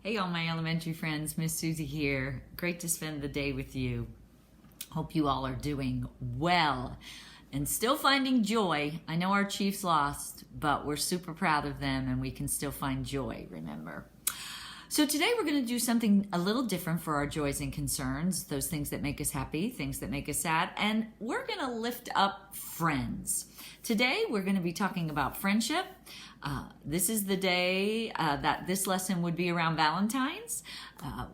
Hey, all my elementary friends, Miss Susie here. Great to spend the day with you. Hope you all are doing well and still finding joy. I know our Chiefs lost, but we're super proud of them and we can still find joy, remember. So today we're going to do something a little different for our joys and concerns, those things that make us happy, things that make us sad, and we're going to lift up friends. Today we're going to be talking about friendship. This is the day that this lesson would be around Valentine's,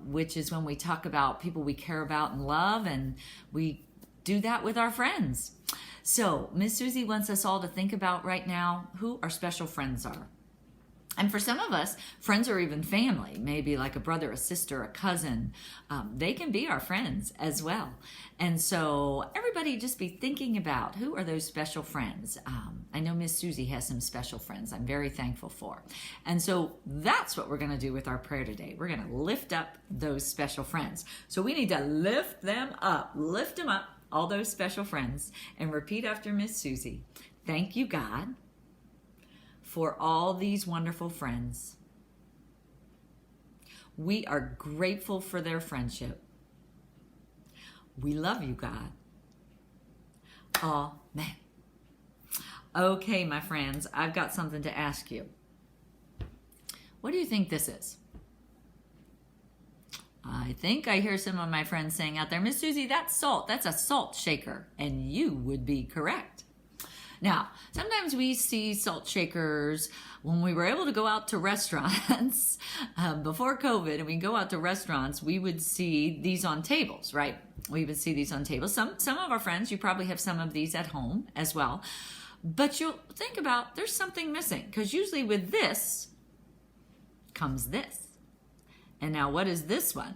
which is when we talk about people we care about and love, and we do that with our friends. So Miss Susie wants us all to think about right now who our special friends are. And for some of us, friends are even family, maybe like a brother, a sister, a cousin. They can be our friends as well. And so everybody just be thinking about who are those special friends. I know Miss Susie has some special friends I'm very thankful for. And so that's what we're going to do with our prayer today. We're going to lift up those special friends. So we need to lift them up, all those special friends, and repeat after Miss Susie. Thank you, God, for all these wonderful friends. We are grateful for their friendship. We love you, God. Amen. Okay, my friends, I've got something to ask you. What do you think this is? I think I hear some of my friends saying out there, Miss Susie, that's salt. That's a salt shaker. And you would be correct. Now, sometimes we see salt shakers when we were able to go out to restaurants before COVID, and we go out to restaurants, we would see these on tables, right? We would see these on tables. Some of our friends, you probably have some of these at home as well. But you'll think about, there's something missing, because usually with this comes this. And now what is this one?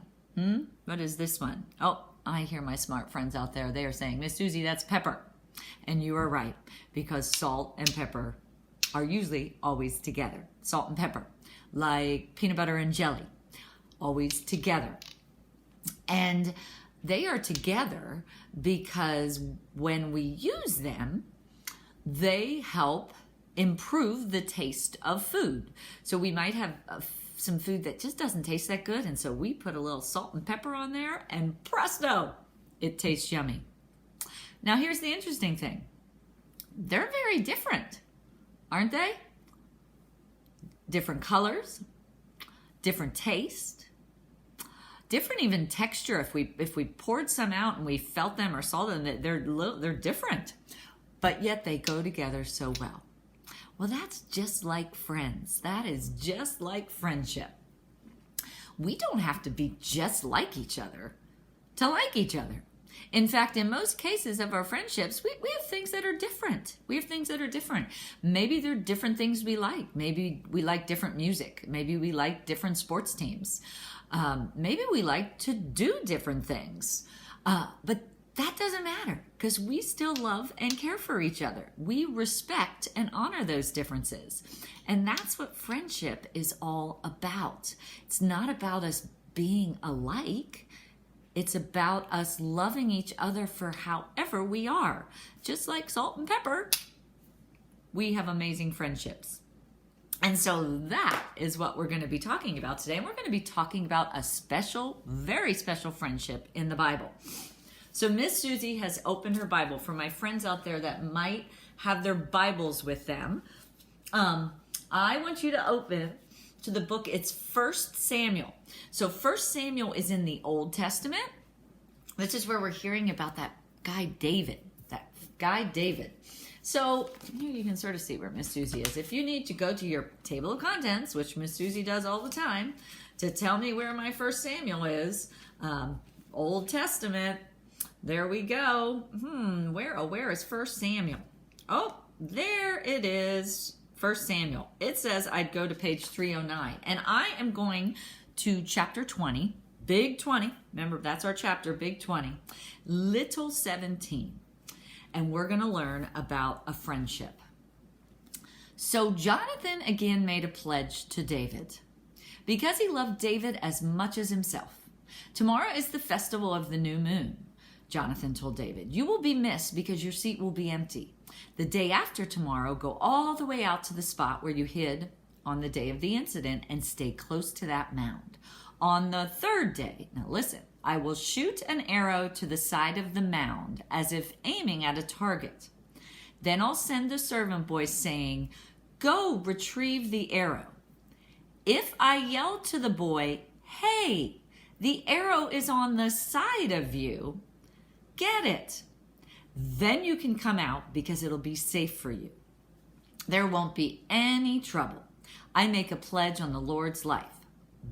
What is this one? Oh, I hear my smart friends out there. They are saying, Miss Susie, that's pepper. And you are right, because salt and pepper are usually always together. Salt and pepper, like peanut butter and jelly, always together. And they are together because when we use them, they help improve the taste of food. So we might have some food that just doesn't taste that good, and so we put a little salt and pepper on there, and presto, it tastes yummy. Now, here's the interesting thing. They're very different, aren't they? Different colors, different taste, different even texture. If we poured some out and we felt them or saw them, they're different, but yet they go together so well. Well, that's just like friends. That is just like friendship. We don't have to be just like each other to like each other. In fact, in most cases of our friendships, we have things that are different. Maybe there are different things we like. Maybe we like different music. Maybe we like different sports teams. Maybe we like to do different things. But that doesn't matter, because we still love and care for each other. We respect and honor those differences. And that's what friendship is all about. It's not about us being alike. It's about us loving each other for however we are. Just like salt and pepper, we have amazing friendships. And so that is what we're going to be talking about today. And we're going to be talking about a special, very special friendship in the Bible. So Miss Susie has opened her Bible for my friends out there that might have their Bibles with them. I want you to open to the book. It's 1 Samuel. So 1 Samuel is in the Old Testament. This is where we're hearing about that guy David. So here you can sort of see where Miss Susie is. If you need to go to your table of contents, which Miss Susie does all the time, to tell me where my 1 Samuel is, Old Testament, there we go. Where is 1 Samuel? Oh, there it is. 1 Samuel. It says I'd go to page 309. And I am going to chapter 20, big 20. Remember, that's our chapter, big 20. Little 17. And we're going to learn about a friendship. So Jonathan again made a pledge to David, because he loved David as much as himself. Tomorrow is the festival of the new moon. Jonathan told David, you will be missed because your seat will be empty. The day after tomorrow, go all the way out to the spot where you hid on the day of the incident and stay close to that mound. On the third day, now listen, I will shoot an arrow to the side of the mound as if aiming at a target. Then I'll send the servant boy saying, go retrieve the arrow. If I yell to the boy, hey, the arrow is on the side of you, get it. Then you can come out because it'll be safe for you. There won't be any trouble. I make a pledge on the Lord's life.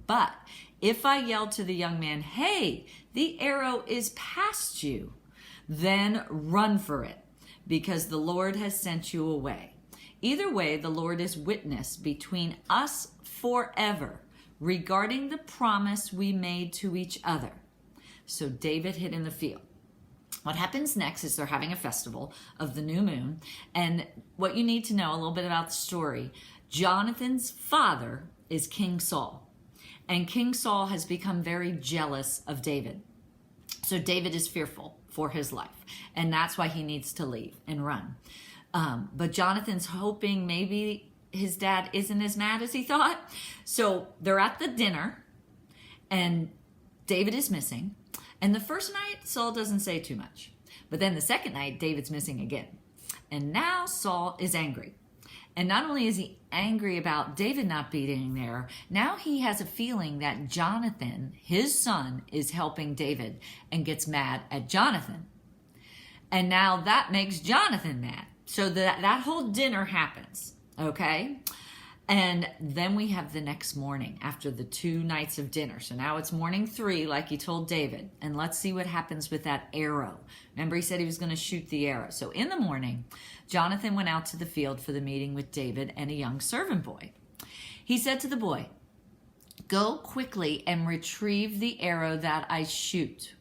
But if I yell to the young man, hey, the arrow is past you, then run for it, because the Lord has sent you away. Either way, the Lord is witness between us forever regarding the promise we made to each other. So David hid in the field. What happens next is they're having a festival of the new moon. And what you need to know a little bit about the story, Jonathan's father is King Saul. And King Saul has become very jealous of David. So David is fearful for his life. And that's why he needs to leave and run. But Jonathan's hoping maybe his dad isn't as mad as he thought. So they're at the dinner and David is missing. And the first night, Saul doesn't say too much. But then the second night, David's missing again. And now Saul is angry. And not only is he angry about David not being there, now he has a feeling that Jonathan, his son, is helping David and gets mad at Jonathan. And now that makes Jonathan mad. So that whole dinner happens, okay? And then we have the next morning after the 2 nights of dinner. So now it's morning 3, like he told David. And let's see what happens with that arrow. Remember, he said he was going to shoot the arrow. So in the morning, Jonathan went out to the field for the meeting with David and a young servant boy. He said to the boy, go quickly and retrieve the arrow that I shoot.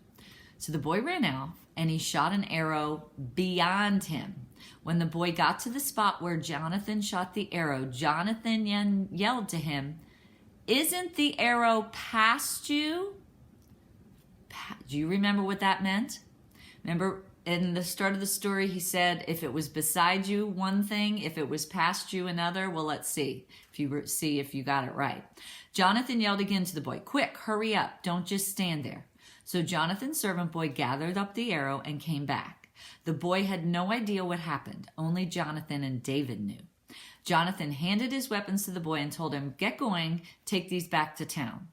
So the boy ran out and he shot an arrow beyond him. When the boy got to the spot where Jonathan shot the arrow, Jonathan yelled to him, isn't the arrow past you? Do you remember what that meant? Remember in the start of the story, he said, if it was beside you, one thing, if it was past you, another. Well, let's see if you got it right. Jonathan yelled again to the boy, quick, hurry up. Don't just stand there. So Jonathan's servant boy gathered up the arrow and came back. The boy had no idea what happened. Only Jonathan and David knew. Jonathan handed his weapons to the boy and told him, get going, take these back to town.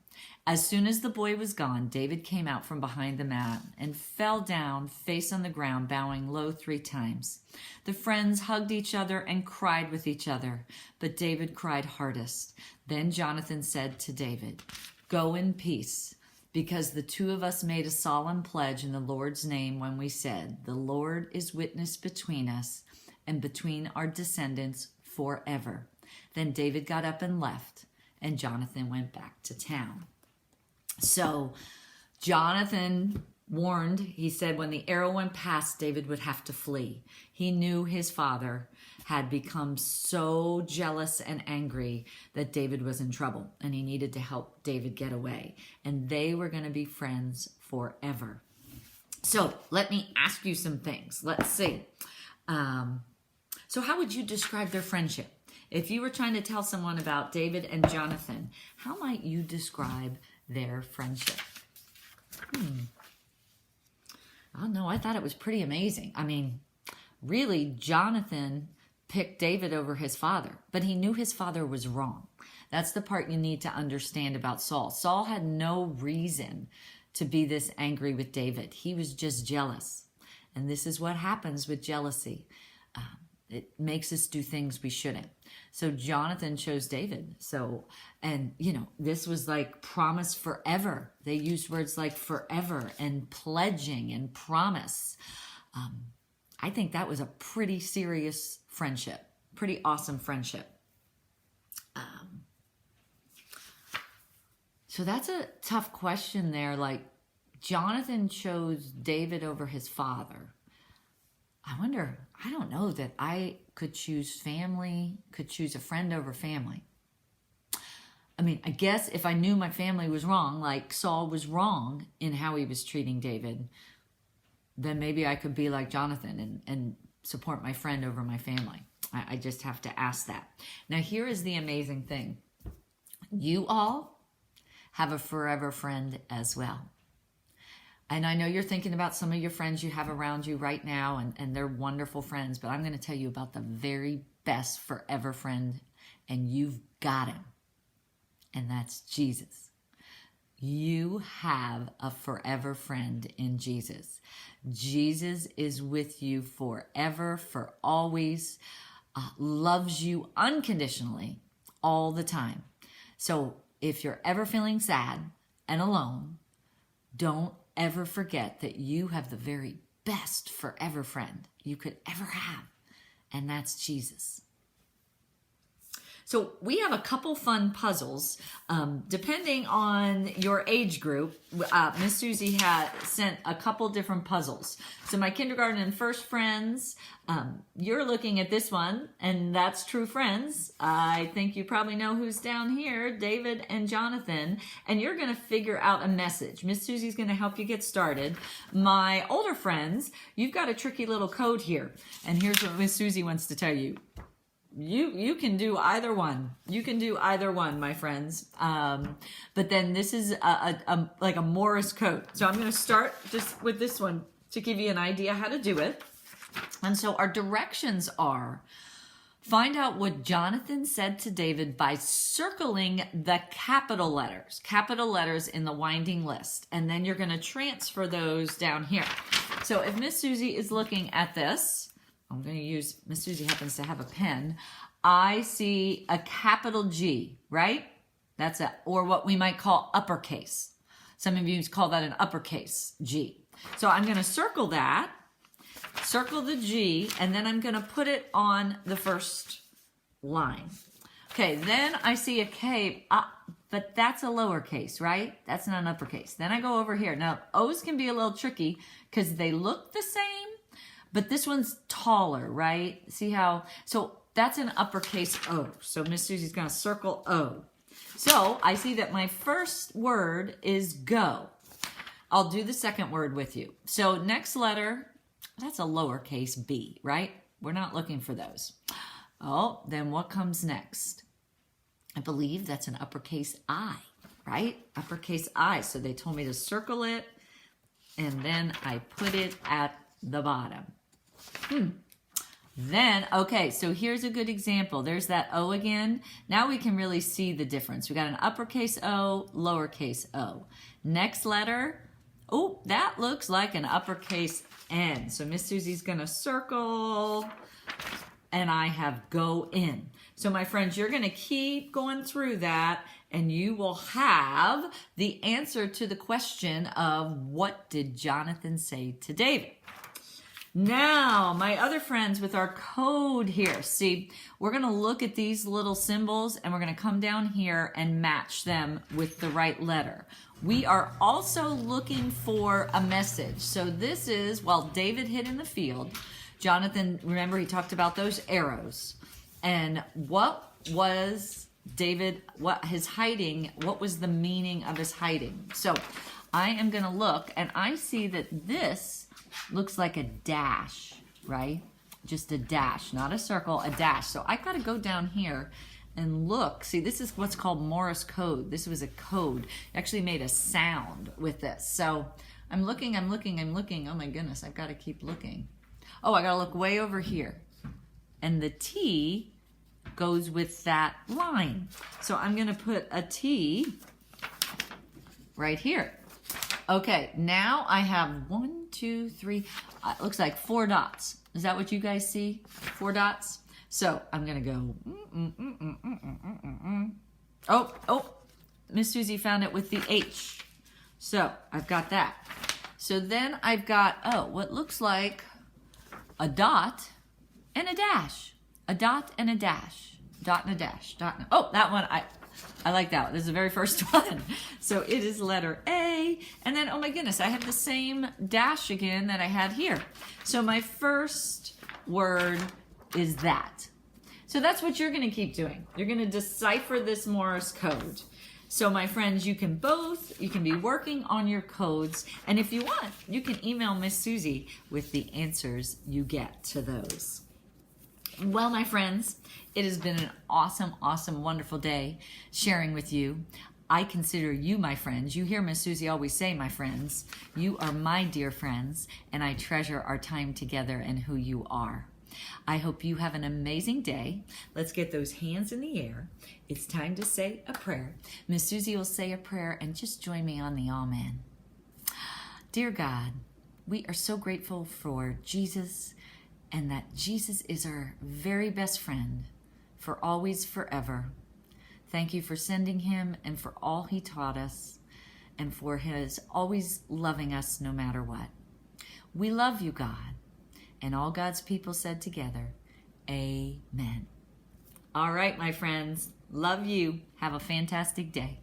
As soon as the boy was gone, David came out from behind the mountain and fell down, face on the ground, bowing low 3 times. The friends hugged each other and cried with each other, but David cried hardest. Then Jonathan said to David, go in peace. Because the 2 of us made a solemn pledge in the Lord's name when we said, the Lord is witness between us and between our descendants forever. Then David got up and left, and Jonathan went back to town. So Jonathan warned, he said when the arrow went past, David would have to flee. He knew his father had become so jealous and angry that David was in trouble and he needed to help David get away. And they were going to be friends forever. So let me ask you some things. Let's see. So how would you describe their friendship? If you were trying to tell someone about David and Jonathan, how might you describe their friendship? I don't know. I thought it was pretty amazing. I mean, really, Jonathan picked David over his father, but he knew his father was wrong. That's the part you need to understand about Saul. Saul had no reason to be this angry with David. He was just jealous. And this is what happens with jealousy. It makes us do things we shouldn't. So Jonathan chose David. And this was like promise forever. They used words like forever and pledging and promise. I think that was a pretty serious friendship, pretty awesome friendship. So that's a tough question there. Like Jonathan chose David over his father. I don't know that I could choose a friend over family. I mean, I guess if I knew my family was wrong, like Saul was wrong in how he was treating David, then maybe I could be like Jonathan and support my friend over my family. I just have to ask that. Now, here is the amazing thing. You all have a forever friend as well. And I know you're thinking about some of your friends you have around you right now, and they're wonderful friends, but I'm going to tell you about the very best forever friend, and you've got him. And that's Jesus. You have a forever friend in Jesus. Jesus is with you forever, for always, loves you unconditionally all the time. So if you're ever feeling sad and alone, don't ever forget that you have the very best forever friend you could ever have, and that's Jesus. So we have a couple fun puzzles, depending on your age group. Miss Susie had sent a couple different puzzles. So my kindergarten and first friends, you're looking at this one, and that's True Friends. I think you probably know who's down here, David and Jonathan, and you're going to figure out a message. Miss Susie's going to help you get started. My older friends, you've got a tricky little code here, and here's what Miss Susie wants to tell you. You can do either one. You can do either one, my friends. But then this is like a Morse code. So I'm going to start just with this one to give you an idea how to do it. And so our directions are: find out what Jonathan said to David by circling the capital letters in the winding list. And then you're going to transfer those down here. So if Miss Susie is looking at this, I'm going to use, Miss Susie happens to have a pen. I see a capital G, right? That's or what we might call uppercase. Some of you call that an uppercase G. So I'm going to circle that, circle the G, and then I'm going to put it on the first line. Okay, then I see a K, but that's a lowercase, right? That's not an uppercase. Then I go over here. Now, O's can be a little tricky because they look the same, but this one's taller, right? See how? So that's an uppercase O. So Miss Susie's going to circle O. So I see that my first word is go. I'll do the second word with you. So next letter, that's a lowercase b, right? We're not looking for those. Oh, then what comes next? I believe that's an uppercase I, right? Uppercase I. So they told me to circle it, and then I put it at the bottom. Then, okay, so here's a good example. There's that O again. Now we can really see the difference. We got an uppercase O, lowercase O. Next letter, oh, that looks like an uppercase N. So Miss Susie's going to circle, and I have go in. So my friends, you're going to keep going through that, and you will have the answer to the question of what did Jonathan say to David? Now, my other friends, with our code here, see, we're going to look at these little symbols, and we're going to come down here and match them with the right letter. We are also looking for a message. So this is, while David hid in the field, Jonathan, remember he talked about those arrows. And what was David, what his hiding, what was the meaning of his hiding? So I am going to look, and I see that this looks like a dash, right? Just a dash, not a circle, a dash. So I got to go down here and look. See, this is what's called Morse code. This was a code. It actually made a sound with this. So I'm looking. Oh my goodness, I've got to keep looking. Oh, I got to look way over here. And the T goes with that line. So I'm going to put a T right here. Okay, now I have 1, 2, 3, it looks like 4 dots. Is that what you guys see? 4 dots? So I'm going to go. Oh, Miss Susie found it with the H. So I've got that. So then I've got, what looks like a dot and a dash. A dot and a dash. Dot and a dash. Dot and a, oh, that one, I like that one. This is the very first one. So it is letter A. And then, oh my goodness, I have the same dash again that I had here. So my first word is that. So that's what you're going to keep doing. You're going to decipher this Morse code. So my friends, you can be working on your codes. And if you want, you can email Miss Susie with the answers you get to those. Well, my friends, it has been an awesome, awesome, wonderful day sharing with you. I consider you my friends. You hear Miss Susie always say, my friends. You are my dear friends, and I treasure our time together and who you are. I hope you have an amazing day. Let's get those hands in the air. It's time to say a prayer. Miss Susie will say a prayer, and just join me on the Amen. Dear God, we are so grateful for Jesus, and that Jesus is our very best friend for always, forever. Thank you for sending him and for all he taught us and for his always loving us no matter what. We love you, God. And all God's people said together, Amen. All right, my friends. Love you. Have a fantastic day.